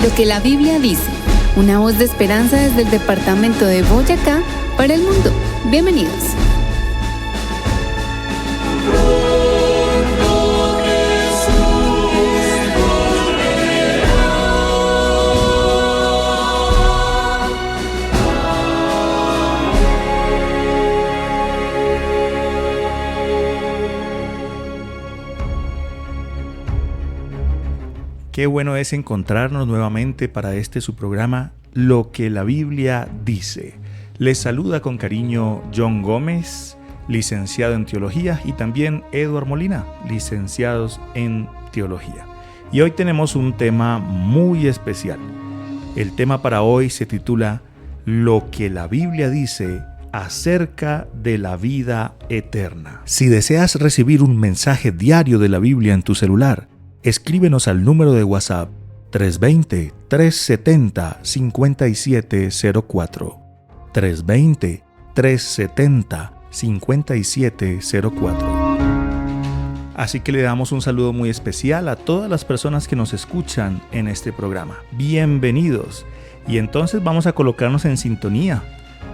Lo que la Biblia dice, una voz de esperanza desde el departamento de Boyacá para el mundo. Bienvenidos. Qué bueno es encontrarnos nuevamente para su programa Lo que la Biblia dice. Les saluda con cariño John Gómez, licenciado en Teología, y también Eduard Molina, licenciados en Teología. Y hoy tenemos un tema muy especial. El tema para hoy se titula Lo que la Biblia dice acerca de la vida eterna. Si deseas recibir un mensaje diario de la Biblia en tu celular, escríbenos al número de WhatsApp 320-370-5704. 320-370-5704. Así que le damos un saludo muy especial a todas las personas que nos escuchan en este programa. Bienvenidos. Y entonces vamos a colocarnos en sintonía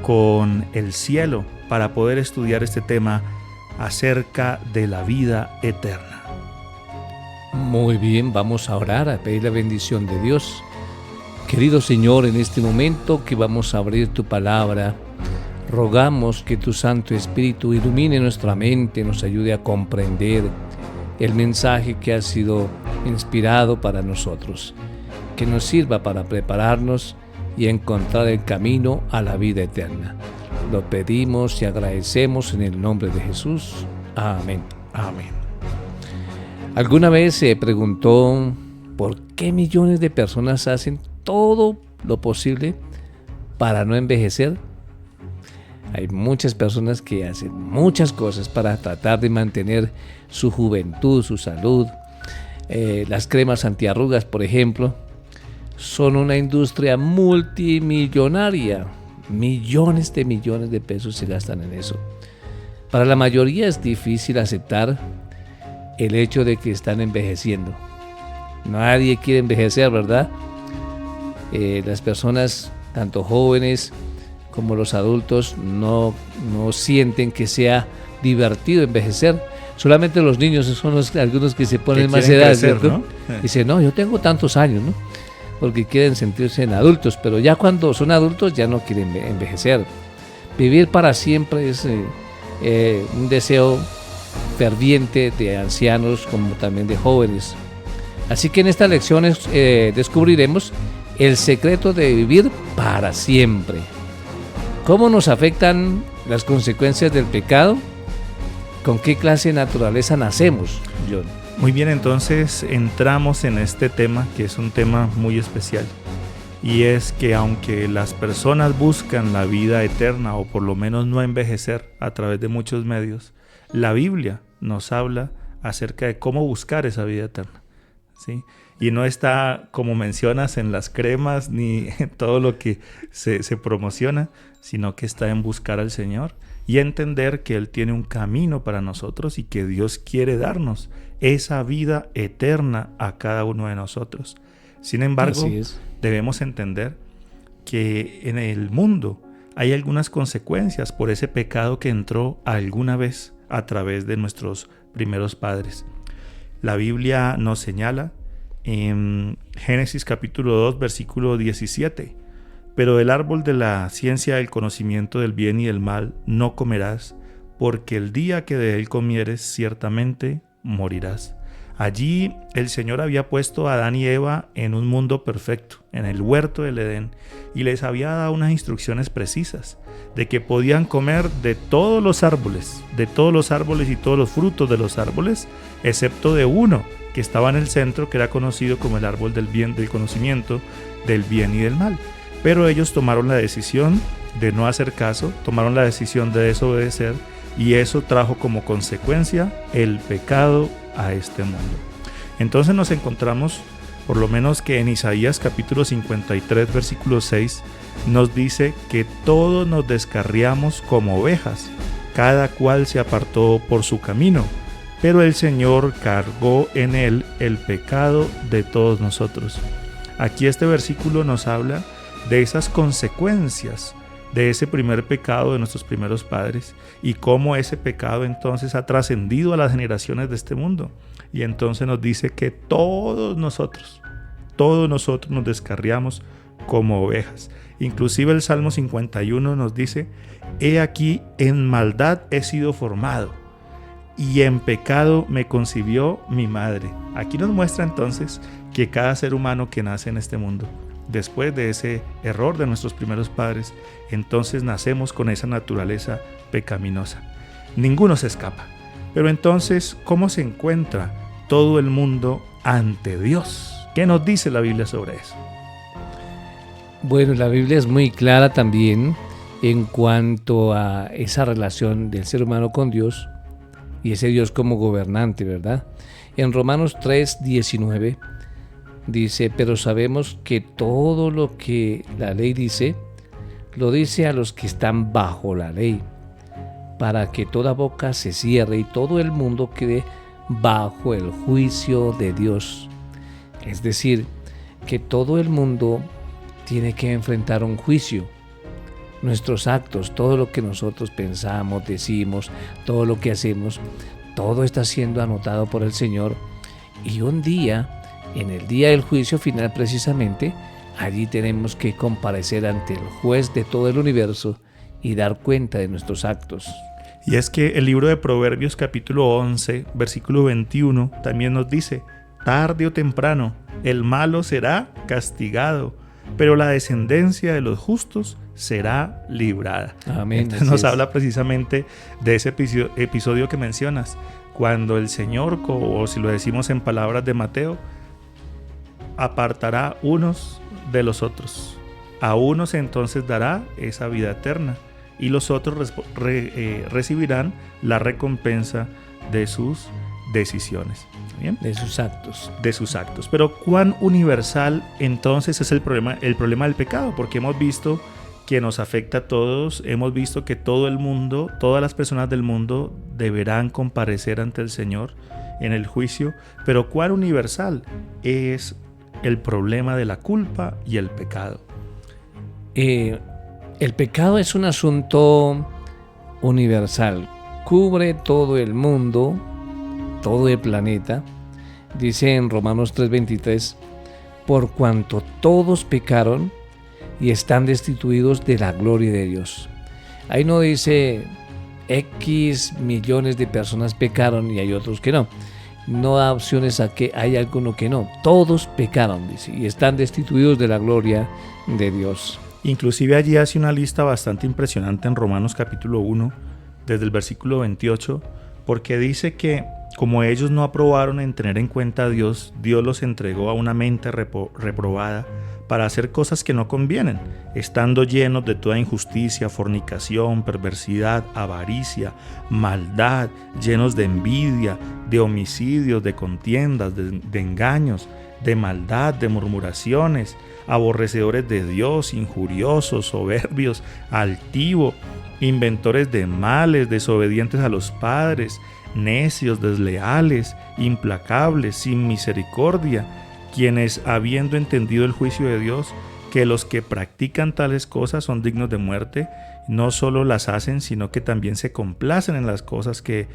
con el cielo para poder estudiar este tema acerca de la vida eterna. Muy bien, vamos a orar, a pedir la bendición de Dios. Querido Señor, en este momento que vamos a abrir tu palabra, rogamos que tu Santo Espíritu ilumine nuestra mente, nos ayude a comprender el mensaje que ha sido inspirado para nosotros, que nos sirva para prepararnos y encontrar el camino a la vida eterna. Lo pedimos y agradecemos en el nombre de Jesús. Amén. Amén. ¿Alguna vez se preguntó por qué millones de personas hacen todo lo posible para no envejecer? Hay muchas personas que hacen muchas cosas para tratar de mantener su juventud, su salud. Las cremas antiarrugas, por ejemplo, son una industria multimillonaria. Millones de pesos se gastan en eso. Para la mayoría es difícil aceptar el hecho de que están envejeciendo. Nadie quiere envejecer, ¿verdad? Las personas, tanto jóvenes como los adultos, no sienten que sea divertido envejecer. Solamente los niños son algunos que se ponen más edad, ¿cierto? ¿No? Dicen, no, yo tengo tantos años, ¿no? Porque quieren sentirse en adultos, pero ya cuando son adultos ya no quieren envejecer. Vivir para siempre es un deseo ferviente de ancianos como también de jóvenes. Así que en estas lecciones descubriremos el secreto de vivir para siempre. ¿Cómo nos afectan las consecuencias del pecado? ¿Con qué clase de naturaleza nacemos, John? Muy bien, entonces entramos en este tema, que es un tema muy especial. Y es que aunque las personas buscan la vida eterna, o por lo menos no envejecer a través de muchos medios, la Biblia nos habla acerca de cómo buscar esa vida eterna, ¿sí? Y no está, como mencionas, en las cremas ni en todo lo que se promociona, sino que está en buscar al Señor y entender que Él tiene un camino para nosotros y que Dios quiere darnos esa vida eterna a cada uno de nosotros. Sin embargo, debemos entender que en el mundo hay algunas consecuencias por ese pecado que entró alguna vez a través de nuestros primeros padres. La Biblia nos señala en Génesis capítulo 2, versículo 17: pero del árbol de la ciencia del conocimiento del bien y del mal no comerás, porque el día que de él comieres ciertamente morirás. Allí el Señor había puesto a Adán y Eva en un mundo perfecto, en el huerto del Edén, y les había dado unas instrucciones precisas de que podían comer de todos los árboles y todos los frutos de los árboles, excepto de uno que estaba en el centro, que era conocido como el árbol del bien, del conocimiento del bien y del mal. Pero ellos tomaron la decisión de no hacer caso, tomaron la decisión de desobedecer, y eso trajo como consecuencia el pecado a este mundo. Entonces nos encontramos, por lo menos que en Isaías capítulo 53 versículo 6 nos dice que todos nos descarriamos como ovejas, cada cual se apartó por su camino, pero el Señor cargó en él el pecado de todos nosotros. Aquí este versículo nos habla de esas consecuencias de ese primer pecado de nuestros primeros padres y cómo ese pecado entonces ha trascendido a las generaciones de este mundo. Y entonces nos dice que todos nosotros nos descarriamos como ovejas. Inclusive el Salmo 51 nos dice: he aquí, en maldad he sido formado, y en pecado me concibió mi madre. Aquí nos muestra entonces que cada ser humano que nace en este mundo, después de ese error de nuestros primeros padres, entonces nacemos con esa naturaleza pecaminosa. Ninguno se escapa. Pero entonces, ¿cómo se encuentra todo el mundo ante Dios? ¿Qué nos dice la Biblia sobre eso? Bueno, la Biblia es muy clara también en cuanto a esa relación del ser humano con Dios y ese Dios como gobernante, ¿verdad? En Romanos 3:19 dice: pero sabemos que todo lo que la ley dice, lo dice a los que están bajo la ley, para que toda boca se cierre y todo el mundo quede bajo el juicio de Dios. Es decir, que todo el mundo tiene que enfrentar un juicio. Nuestros actos, todo lo que nosotros pensamos, decimos, todo lo que hacemos, todo está siendo anotado por el Señor. Y un día, en el día del juicio final precisamente, allí tenemos que comparecer ante el juez de todo el universo y dar cuenta de nuestros actos. Y es que el libro de Proverbios capítulo 11, versículo 21, también nos dice: tarde o temprano, el malo será castigado, pero la descendencia de los justos será librada. Amén. Entonces nos habla precisamente de ese episodio que mencionas, cuando el Señor, o si lo decimos en palabras de Mateo, apartará unos de los otros. A unos entonces dará esa vida eterna y los otros recibirán la recompensa de sus decisiones. ¿Bien? De sus actos. De sus actos. Pero ¿cuán universal entonces es el problema del pecado? Porque hemos visto que nos afecta a todos, hemos visto que todo el mundo, todas las personas del mundo deberán comparecer ante el Señor en el juicio, pero ¿cuán universal es el problema de la culpa y el pecado? El pecado es un asunto universal, cubre todo el mundo, todo el planeta. Dice en Romanos 3:23: por cuanto todos pecaron y están destituidos de la gloria de Dios. Ahí no dice X millones de personas pecaron y hay otros que no. No da opciones a que hay alguno que no. Todos pecaron, dice, y están destituidos de la gloria de Dios. Inclusive allí hace una lista bastante impresionante en Romanos capítulo 1, desde el versículo 28, porque dice que como ellos no aprobaron en tener en cuenta a Dios, Dios los entregó a una mente reprobada para hacer cosas que no convienen, estando llenos de toda injusticia, fornicación, perversidad, avaricia, maldad, llenos de envidia, de homicidios, de contiendas, de engaños, de maldad, de murmuraciones, aborrecedores de Dios, injuriosos, soberbios, altivos, inventores de males, desobedientes a los padres, necios, desleales, implacables, sin misericordia, quienes, habiendo entendido el juicio de Dios, que los que practican tales cosas son dignos de muerte, no solo las hacen, sino que también se complacen en las cosas que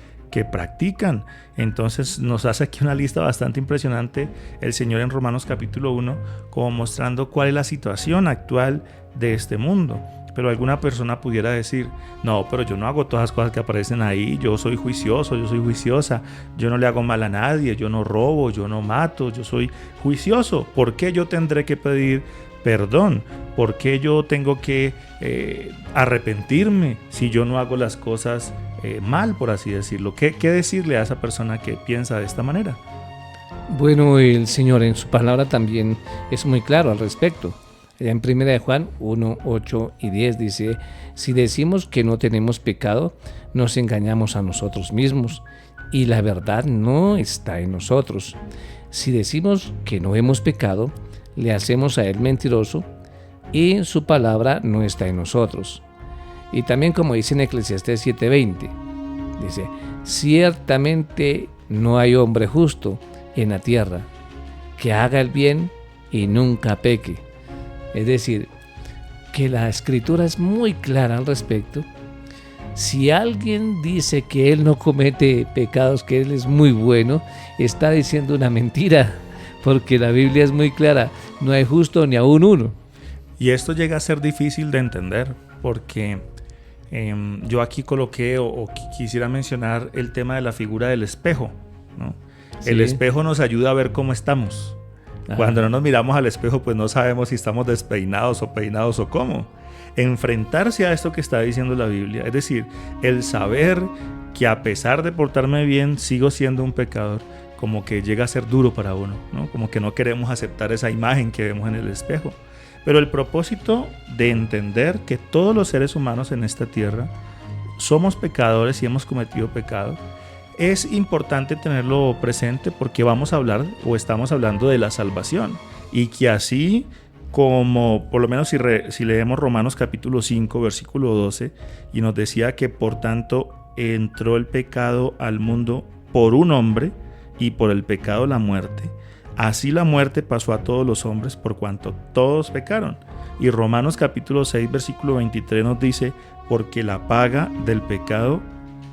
practican. Entonces nos hace aquí una lista bastante impresionante el Señor en Romanos capítulo 1, como mostrando cuál es la situación actual de este mundo. Pero alguna persona pudiera decir: no, pero yo no hago todas las cosas que aparecen ahí, yo soy juicioso, yo soy juiciosa, yo no le hago mal a nadie, yo no robo, yo no mato, yo soy juicioso. ¿Por qué yo tendré que pedir perdón? ¿Por qué yo tengo que arrepentirme si yo no hago las cosas mal, por así decirlo? ¿Qué decirle a esa persona que piensa de esta manera? Bueno, el Señor en su palabra también es muy claro al respecto. Allá en 1 de Juan 1, 8 y 10 dice: si decimos que no tenemos pecado, nos engañamos a nosotros mismos y la verdad no está en nosotros. Si decimos que no hemos pecado, le hacemos a él mentiroso y su palabra no está en nosotros. Y también, como dice en Eclesiastés 7:20, dice: ciertamente no hay hombre justo en la tierra que haga el bien y nunca peque. Es decir, que la Escritura es muy clara al respecto. Si alguien dice que él no comete pecados, que él es muy bueno, está diciendo una mentira, porque la Biblia es muy clara, no hay justo ni aún uno. Y esto llega a ser difícil de entender, porque yo aquí coloqué o quisiera mencionar el tema de la figura del espejo, ¿no? Sí. El espejo nos ayuda a ver cómo estamos. Ajá. Cuando no nos miramos al espejo, pues no sabemos si estamos despeinados o peinados o cómo. Enfrentarse a esto que está diciendo la Biblia, es decir, el saber que a pesar de portarme bien, sigo siendo un pecador, como que llega a ser duro para uno, ¿no? Como que no queremos aceptar esa imagen que vemos en el espejo. Pero el propósito de entender que todos los seres humanos en esta tierra somos pecadores y hemos cometido pecado, es importante tenerlo presente, porque vamos a hablar o estamos hablando de la salvación, y que así como, por lo menos si leemos Romanos capítulo 5 versículo 12, y nos decía que por tanto entró el pecado al mundo por un hombre, y por el pecado la muerte, así la muerte pasó a todos los hombres por cuanto todos pecaron. Y Romanos capítulo 6 versículo 23 nos dice, porque la paga del pecado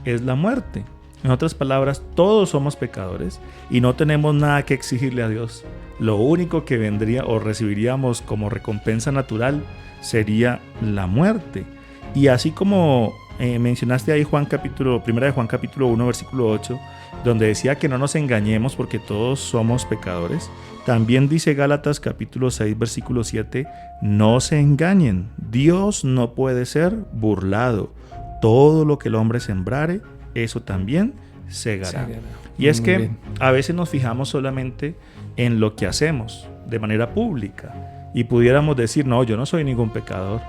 es la muerte. En otras palabras, todos somos pecadores y no tenemos nada que exigirle a Dios. Lo único que vendría o recibiríamos como recompensa natural sería la muerte. Y así como mencionaste ahí primera de Juan capítulo 1 versículo 8, donde decía que no nos engañemos porque todos somos pecadores, también dice Gálatas capítulo 6 versículo 7, no se engañen, Dios no puede ser burlado, todo lo que el hombre sembrare, eso también segará. Y es que a veces nos fijamos solamente en lo que hacemos de manera pública y pudiéramos decir, no, yo no soy ningún pecador,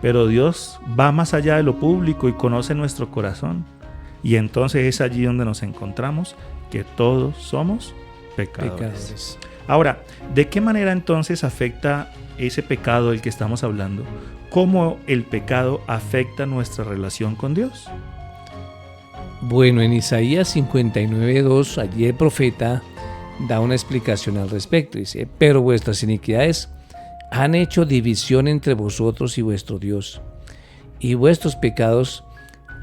pero Dios va más allá de lo público y conoce nuestro corazón, y entonces es allí donde nos encontramos que todos somos pecadores. Ahora, ¿de qué manera entonces afecta ese pecado del que estamos hablando? ¿Cómo el pecado afecta nuestra relación con Dios? Bueno, en Isaías 59:2, allí el profeta da una explicación al respecto. Dice, pero vuestras iniquidades han hecho división entre vosotros y vuestro Dios, y vuestros pecados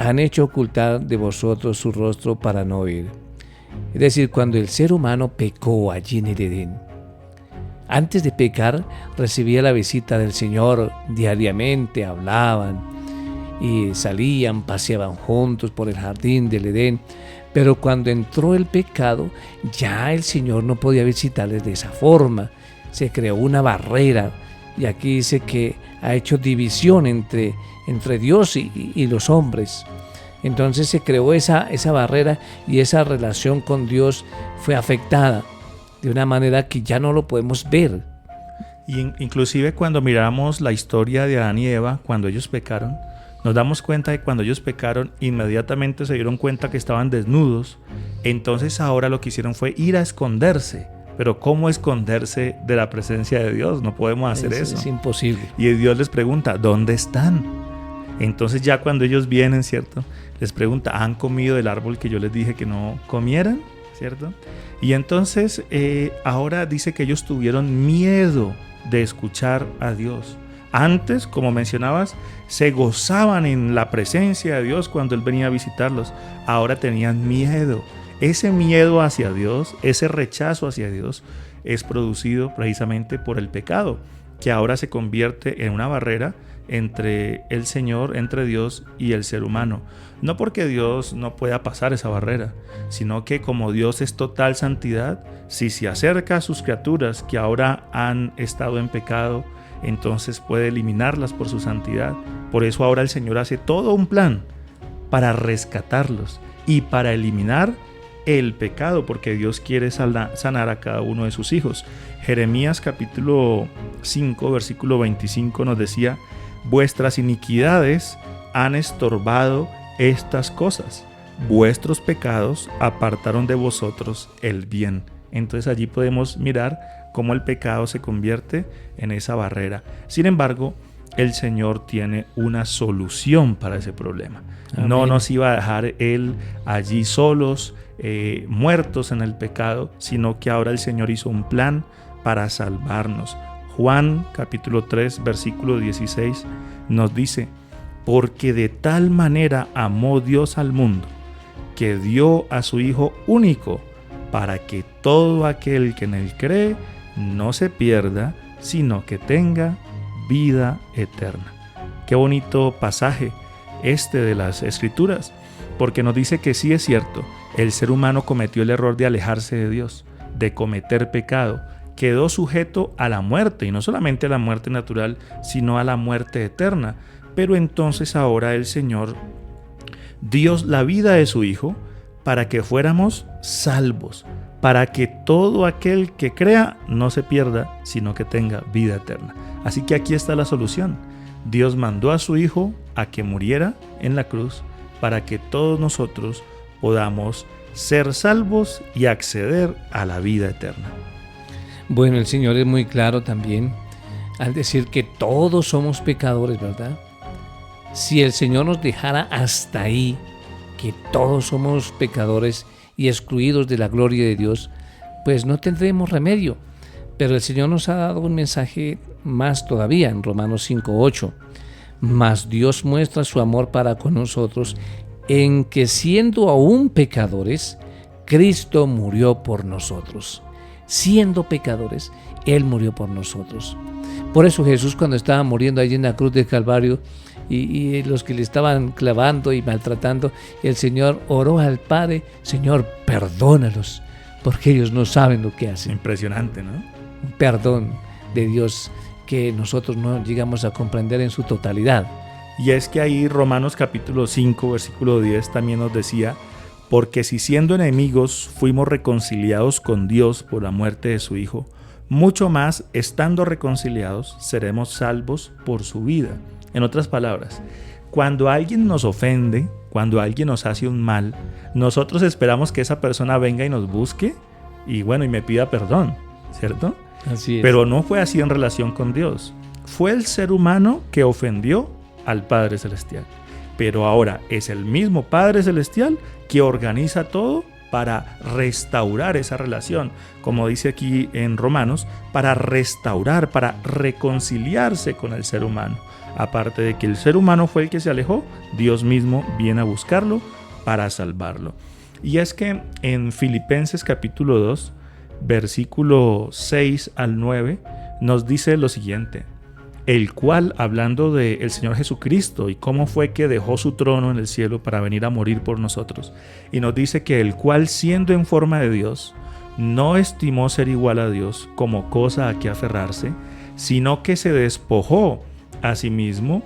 han hecho ocultar de vosotros su rostro para no oír. Es decir, cuando el ser humano pecó allí en el Edén, antes de pecar recibía la visita del Señor diariamente, hablaban y salían, paseaban juntos por el jardín del Edén. Pero cuando entró el pecado, ya el Señor no podía visitarles de esa forma. Se creó una barrera, y aquí dice que ha hecho división entre Dios y los hombres. Entonces se creó esa barrera, y esa relación con Dios fue afectada de una manera que ya no lo podemos ver. Y inclusive cuando miramos la historia de Adán y Eva, cuando ellos pecaron, nos damos cuenta de que cuando ellos pecaron, inmediatamente se dieron cuenta que estaban desnudos. Entonces ahora lo que hicieron fue ir a esconderse. Pero ¿cómo esconderse de la presencia de Dios? No podemos hacer eso. Es imposible. Y Dios les pregunta, ¿dónde están? Entonces ya cuando ellos vienen, ¿cierto? Les pregunta, ¿han comido del árbol que yo les dije que no comieran? ¿Cierto? Y entonces ahora dice que ellos tuvieron miedo de escuchar a Dios. Antes, como mencionabas, se gozaban en la presencia de Dios cuando Él venía a visitarlos. Ahora tenían miedo. Ese miedo hacia Dios, ese rechazo hacia Dios, es producido precisamente por el pecado, que ahora se convierte en una barrera entre el Señor, entre Dios y el ser humano. No porque Dios no pueda pasar esa barrera, sino que como Dios es total santidad, si se acerca a sus criaturas que ahora han estado en pecado, entonces puede eliminarlas por su santidad. Por eso ahora el Señor hace todo un plan para rescatarlos y para eliminar el pecado, porque Dios quiere sanar a cada uno de sus hijos. Jeremías capítulo 5 versículo 25 nos decía, vuestras iniquidades han estorbado estas cosas, vuestros pecados apartaron de vosotros el bien. Entonces allí podemos mirar cómo el pecado se convierte en esa barrera. Sin embargo, el Señor tiene una solución para ese problema. Amén. No nos iba a dejar Él allí solos, muertos en el pecado, sino que ahora el Señor hizo un plan para salvarnos. Juan capítulo 3 versículo 16 nos dice: porque de tal manera amó Dios al mundo, que dio a su Hijo único, para que todo aquel que en él cree no se pierda, sino que tenga vida eterna. Qué bonito pasaje este de las Escrituras, porque nos dice que sí es cierto, el ser humano cometió el error de alejarse de Dios, de cometer pecado, quedó sujeto a la muerte, y no solamente a la muerte natural, sino a la muerte eterna. Pero entonces ahora el Señor dio la vida de su Hijo para que fuéramos salvos, para que todo aquel que crea no se pierda, sino que tenga vida eterna. Así que aquí está la solución. Dios mandó a su Hijo a que muriera en la cruz para que todos nosotros podamos ser salvos y acceder a la vida eterna. Bueno, el Señor es muy claro también al decir que todos somos pecadores, ¿verdad? Si el Señor nos dejara hasta ahí, que todos somos pecadores y excluidos de la gloria de Dios, pues no tendremos remedio. Pero el Señor nos ha dado un mensaje más todavía en Romanos 5:8. Mas Dios muestra su amor para con nosotros en que siendo aún pecadores, Cristo murió por nosotros. Siendo pecadores, Él murió por nosotros. Por eso Jesús, cuando estaba muriendo allí en la cruz del Calvario, y los que le estaban clavando y maltratando, el Señor oró al Padre: Señor, perdónalos, porque ellos no saben lo que hacen. Impresionante, ¿no? Un perdón de Dios que nosotros no llegamos a comprender en su totalidad. Y es que ahí Romanos capítulo 5 versículo 10 también nos decía: porque si siendo enemigos fuimos reconciliados con Dios por la muerte de su Hijo, mucho más estando reconciliados seremos salvos por su vida. En otras palabras, cuando alguien nos ofende, cuando alguien nos hace un mal, nosotros esperamos que esa persona venga y nos busque y me pida perdón, ¿cierto? Así es. Pero no fue así en relación con Dios. Fue el ser humano que ofendió al Padre Celestial. Pero ahora es el mismo Padre Celestial que organiza todo para restaurar esa relación, como dice aquí en Romanos, para restaurar, para reconciliarse con el ser humano. Aparte de que el ser humano fue el que se alejó, Dios mismo viene a buscarlo para salvarlo. Y es que en Filipenses capítulo 2, versículo 6 al 9, nos dice lo siguiente: el cual, hablando del Señor Jesucristo y cómo fue que dejó su trono en el cielo para venir a morir por nosotros, y nos dice que el cual, siendo en forma de Dios, no estimó ser igual a Dios como cosa a que aferrarse, sino que se despojó a sí mismo,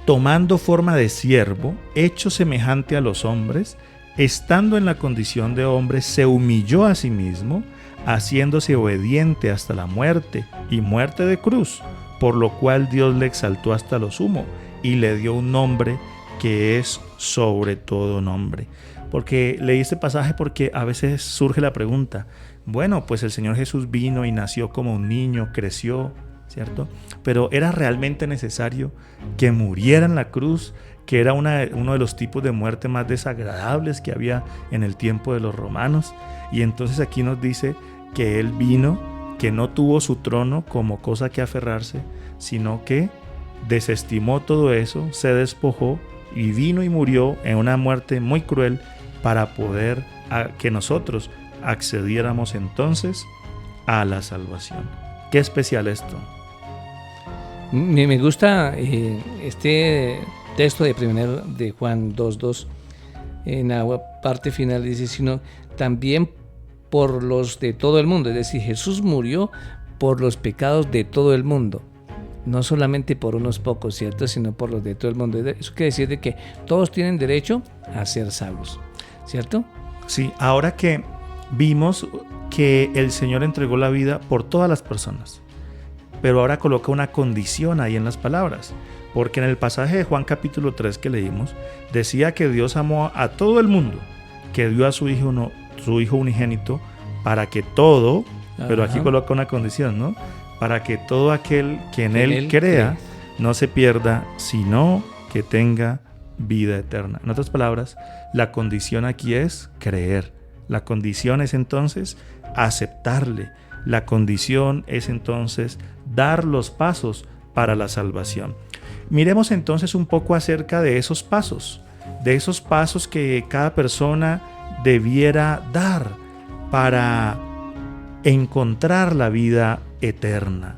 tomando forma de siervo, hecho semejante a los hombres, estando en la condición de hombre, se humilló a sí mismo, haciéndose obediente hasta la muerte y muerte de cruz, por lo cual Dios le exaltó hasta lo sumo y le dio un nombre que es sobre todo nombre. Porque leí este pasaje porque a veces surge la pregunta: bueno, pues el Señor Jesús vino y nació como un niño, creció, ¿cierto? Pero ¿era realmente necesario que muriera en la cruz, que era uno de los tipos de muerte más desagradables que había en el tiempo de los romanos? Y entonces aquí nos dice que Él vino, que no tuvo su trono como cosa que aferrarse, sino que desestimó todo eso, se despojó y vino y murió en una muerte muy cruel para poder que nosotros accediéramos entonces a la salvación. Qué especial esto. Me gusta este texto de Juan 2:2. En la parte final dice: sino también por los de todo el mundo. Es decir, Jesús murió por los pecados de todo el mundo, no solamente por unos pocos, ¿cierto?, sino por los de todo el mundo. Eso quiere decir de que todos tienen derecho a ser salvos, ¿cierto? Sí, ahora que vimos que el Señor entregó la vida por todas las personas, pero ahora coloca una condición ahí en las palabras, porque en el pasaje de Juan capítulo 3 que leímos, decía que Dios amó a todo el mundo, que dio a su Hijo unigénito para que todo, pero aquí coloca una condición, ¿no? Para que todo aquel que en Él crea no se pierda, sino que tenga vida eterna. En otras palabras, la condición aquí es creer. La condición es entonces aceptarle, La condición es entonces dar los pasos para la salvación. Miremos entonces un poco acerca de esos pasos que cada persona debiera dar para encontrar la vida eterna.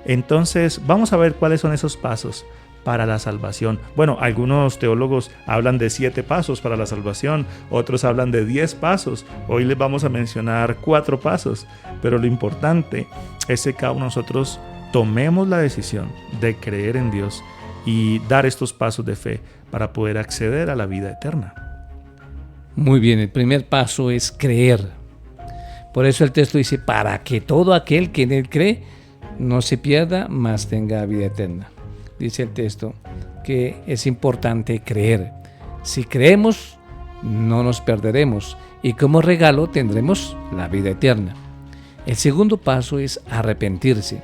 Entonces, vamos a ver cuáles son esos pasos para la salvación. Bueno, algunos teólogos hablan de 7 pasos para la salvación, otros hablan de 10 pasos. Hoy les vamos a mencionar 4 pasos, pero lo importante es que cada uno de nosotros tomemos la decisión de creer en Dios y dar estos pasos de fe para poder acceder a la vida eterna. Muy bien, el primer paso es creer. Por eso el texto dice, para que todo aquel que en él cree no se pierda, mas tenga vida eterna. Dice el texto que es importante creer. Si creemos, no nos perderemos y como regalo tendremos la vida eterna. El segundo paso es arrepentirse.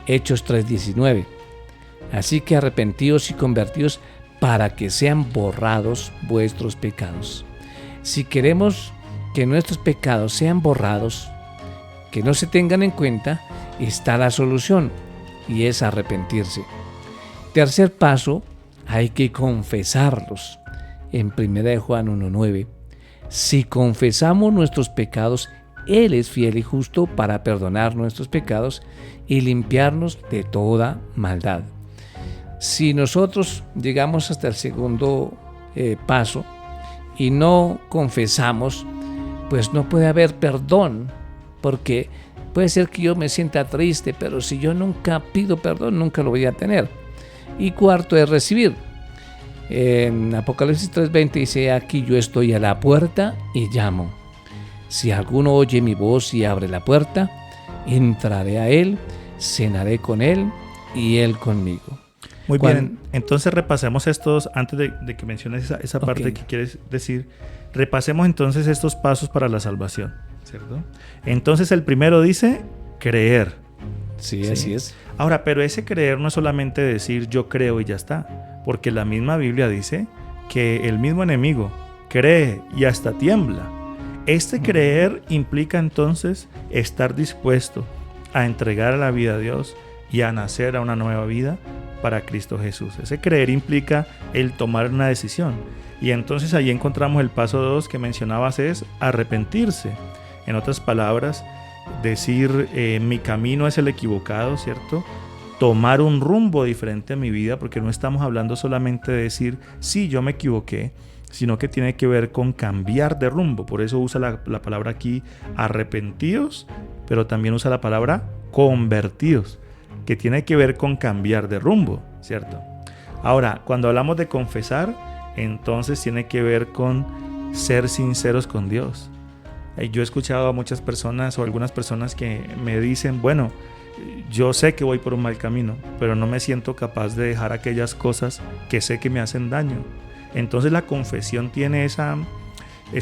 Hechos 3:19. Así que arrepentíos y convertíos para que sean borrados vuestros pecados. Si queremos que nuestros pecados sean borrados, que no se tengan en cuenta, está la solución y es arrepentirse. Tercer paso, hay que confesarlos. En 1 Juan 1:9, si confesamos nuestros pecados, Él es fiel y justo para perdonar nuestros pecados y limpiarnos de toda maldad. Si nosotros llegamos hasta el segundo paso y no confesamos, pues no puede haber perdón, porque puede ser que yo me sienta triste, pero si yo nunca pido perdón, nunca lo voy a tener. Y cuarto es recibir. En Apocalipsis 3:20 dice, aquí yo estoy a la puerta y llamo. Si alguno oye mi voz y abre la puerta, entraré a él, cenaré con él y él conmigo. Muy bien, entonces repasemos estos, antes de que menciones esa parte que quieres decir, repasemos entonces estos pasos para la salvación, ¿cierto? Entonces el primero dice, creer. Sí, así es. Ahora, pero ese creer no es solamente decir yo creo y ya está, porque la misma Biblia dice que el mismo enemigo cree y hasta tiembla. Este creer implica entonces estar dispuesto a entregar la vida a Dios y a nacer a una nueva vida para Cristo Jesús. Ese creer implica el tomar una decisión. Y entonces ahí encontramos el paso 2 que mencionabas, es arrepentirse. En otras palabras, decir mi camino es el equivocado, ¿cierto? Tomar un rumbo diferente a mi vida, porque no estamos hablando solamente de decir sí, yo me equivoqué, sino que tiene que ver con cambiar de rumbo. Por eso usa la palabra aquí arrepentidos, pero también usa la palabra convertidos, que tiene que ver con cambiar de rumbo, ¿cierto? Ahora, cuando hablamos de confesar, entonces tiene que ver con ser sinceros con Dios. Yo he escuchado a muchas personas o algunas personas que me dicen, bueno, yo sé que voy por un mal camino, pero no me siento capaz de dejar aquellas cosas que sé que me hacen daño. Entonces la confesión tiene esa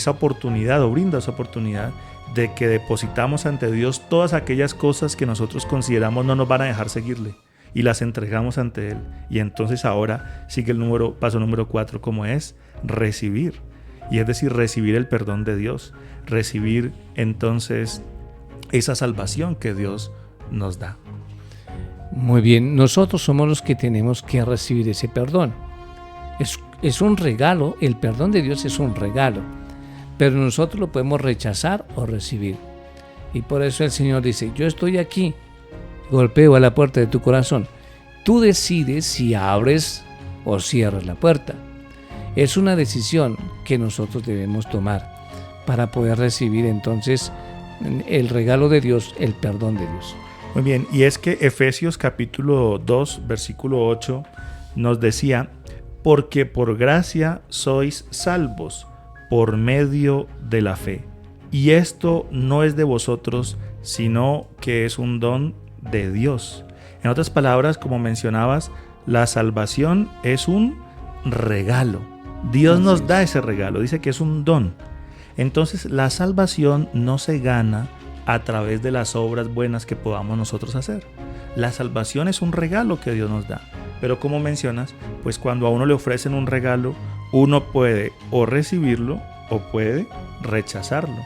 oportunidad, o brinda esa oportunidad de que depositamos ante Dios todas aquellas cosas que nosotros consideramos no nos van a dejar seguirle y las entregamos ante Él. Y entonces ahora sigue el paso número 4, como es recibir. Y es decir, recibir el perdón de Dios, recibir entonces esa salvación que Dios nos da. Muy bien, nosotros somos los que tenemos que recibir ese perdón. Es un regalo, el perdón de Dios es un regalo, pero nosotros lo podemos rechazar o recibir. Y por eso el Señor dice, yo estoy aquí, golpeo a la puerta de tu corazón. Tú decides si abres o cierras la puerta. Es una decisión que nosotros debemos tomar para poder recibir entonces el regalo de Dios, el perdón de Dios. Muy bien, y es que Efesios capítulo 2, versículo 8 nos decía, porque por gracia sois salvos por medio de la fe. Y esto no es de vosotros, sino que es un don de Dios. En otras palabras, como mencionabas, la salvación es un regalo. Dios nos da ese regalo, dice que es un don. Entonces la salvación no se gana a través de las obras buenas que podamos nosotros hacer. La salvación es un regalo que Dios nos da. Pero como mencionas, pues cuando a uno le ofrecen un regalo, uno puede o recibirlo o puede rechazarlo.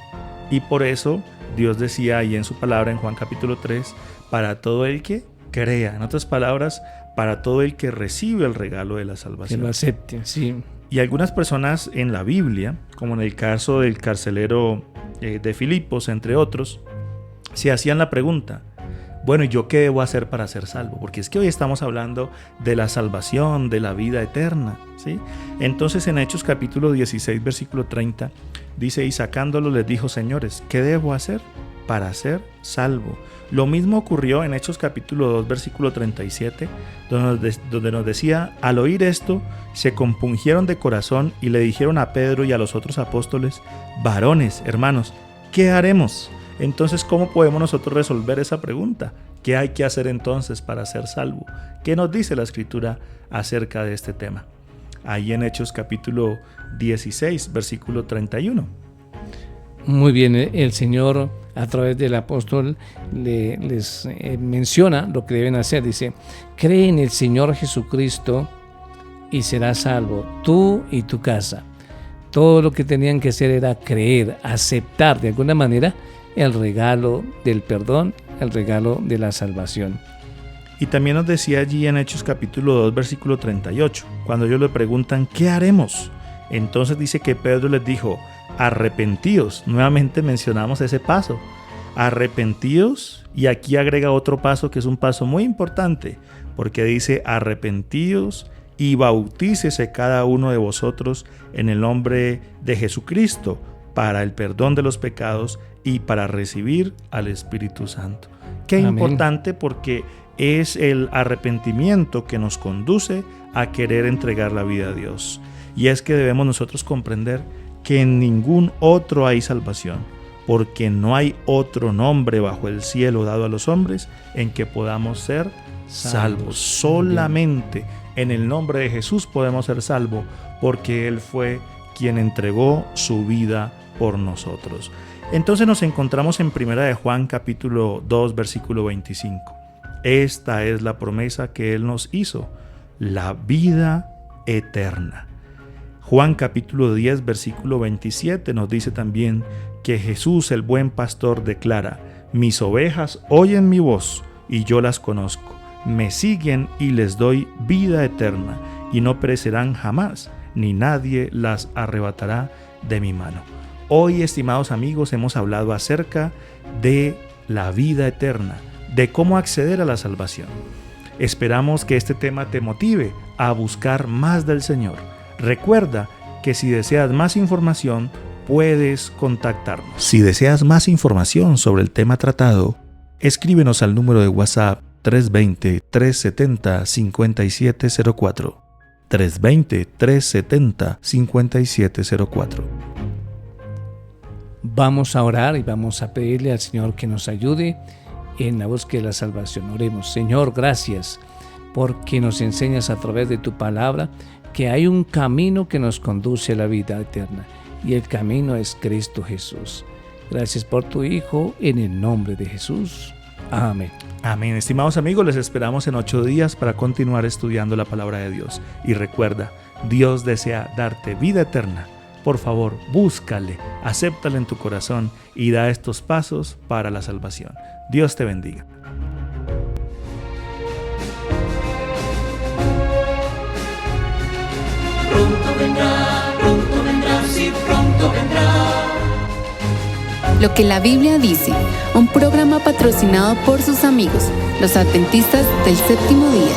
Y por eso Dios decía ahí en su palabra en Juan capítulo 3, para todo el que crea, en otras palabras, para todo el que recibe el regalo de la salvación. Que lo acepte, sí. Y algunas personas en la Biblia, como en el caso del carcelero de Filipos, entre otros, se hacían la pregunta, bueno, ¿y yo qué debo hacer para ser salvo? Porque es que hoy estamos hablando de la salvación, de la vida eterna, ¿sí? Entonces en Hechos capítulo 16, versículo 30, dice, y sacándolo les dijo, señores, ¿qué debo hacer para ser salvo? Lo mismo ocurrió en Hechos capítulo 2, versículo 37, donde nos decía, al oír esto, se compungieron de corazón y le dijeron a Pedro y a los otros apóstoles, varones, hermanos, ¿qué haremos? Entonces, ¿cómo podemos nosotros resolver esa pregunta? ¿Qué hay que hacer entonces para ser salvo? ¿Qué nos dice la Escritura acerca de este tema? Ahí en Hechos capítulo 16, versículo 31. Muy bien, el Señor a través del apóstol les menciona lo que deben hacer. Dice, cree en el Señor Jesucristo y serás salvo, tú y tu casa. Todo lo que tenían que hacer era creer, aceptar de alguna manera el regalo del perdón, el regalo de la salvación. Y también nos decía allí en Hechos capítulo 2, versículo 38, cuando ellos le preguntan, ¿qué haremos? Entonces dice que Pedro les dijo, arrepentíos. Nuevamente mencionamos ese paso, arrepentíos, y aquí agrega otro paso que es un paso muy importante, porque dice, arrepentíos y bautícese cada uno de vosotros en el nombre de Jesucristo para el perdón de los pecados y para recibir al Espíritu Santo. Qué Amén. Importante, porque es el arrepentimiento que nos conduce a querer entregar la vida a Dios. Y es que debemos nosotros comprender que en ningún otro hay salvación, porque no hay otro nombre bajo el cielo dado a los hombres en que podamos ser salvos. Solamente en el nombre de Jesús podemos ser salvos, porque Él fue quien entregó su vida por nosotros. Entonces nos encontramos en 1 de Juan capítulo 2 versículo 25. Esta es la promesa que Él nos hizo, la vida eterna. Juan capítulo 10 versículo 27 nos dice también que Jesús, el buen pastor, declara, mis ovejas oyen mi voz y yo las conozco, me siguen y les doy vida eterna y no perecerán jamás, ni nadie las arrebatará de mi mano. Hoy, estimados amigos, hemos hablado acerca de la vida eterna, de cómo acceder a la salvación. Esperamos que este tema te motive a buscar más del Señor. Recuerda que si deseas más información, puedes contactarnos. Si deseas más información sobre el tema tratado, escríbenos al número de WhatsApp 320-370-5704. 320-370-5704. Vamos a orar y vamos a pedirle al Señor que nos ayude en la búsqueda de la salvación. Oremos. Señor, gracias porque nos enseñas a través de tu palabra que hay un camino que nos conduce a la vida eterna y el camino es Cristo Jesús. Gracias por tu Hijo, en el nombre de Jesús. Amén. Amén. Estimados amigos, les esperamos en 8 días para continuar estudiando la palabra de Dios. Y recuerda, Dios desea darte vida eterna. Por favor, búscale, acéptale en tu corazón y da estos pasos para la salvación. Dios te bendiga. Pronto vendrá, sí, pronto vendrá. Lo que la Biblia dice, un programa patrocinado por sus amigos, los adventistas del séptimo día.